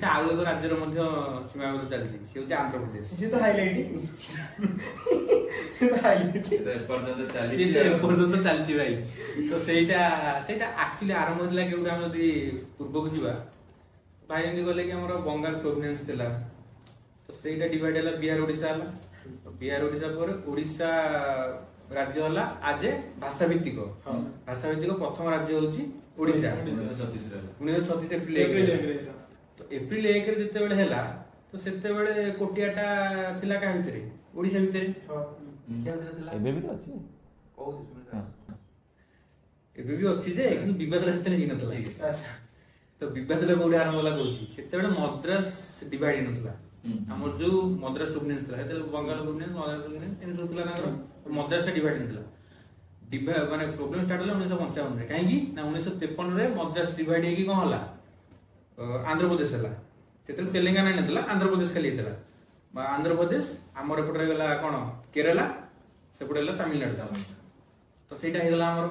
ओडिशा आउ एक राज्यर मध्य सीमाबद्ध चलछि से होछि आंध्र प्रदेश से तो हाइलाइट पर्यंत चलछि भाई तो सेटा एक्चुअली आरंभ होइला केउटा हम यदि पूर्व को जिबा भाई एमि गले कि हमर बंगाल प्रोविंस थिला तो सेटा डिवाइड होला बिहार ओडिशा होला बिहार ओडिशा पर ओडिशा राज्य होला आज भाषा भित्तिक प्रथम राज्य होछि ओडिशा 1936 एप्रिल 1 तो एप्रिल 1 रे जते बेले हैला तो सेते बेले कोटियाटा थिला का भितरे ओडिशा भितरे एबे भी तो अछि एबे भी अछि जे किंतु विवाद रे सेते नै नथला अच्छा तो विवाद रे कोडी आरंभ होला कहूची सेते बेले मद्रास डिवाइड नथला हमर जो मद्रास प्रोविंस थिला सेते बंगाल प्रोविंस मद्रास प्रोविंस इन सब थिला ना मद्रास डिवाइड नथला माने प्रॉब्लम स्टार्ट होला 1955 रे काहे की ना 1953 रे मद्रास डिवाइड हेकी कोन होला आंध्र प्रदेश हला सेते तेलंगाना नथला आंध्र प्रदेश खाली हेतला आंध्र प्रदेश हमर एपटे गला कोन केरला सेपटे हला तमिलनाडु तो सेटा हेगला हमर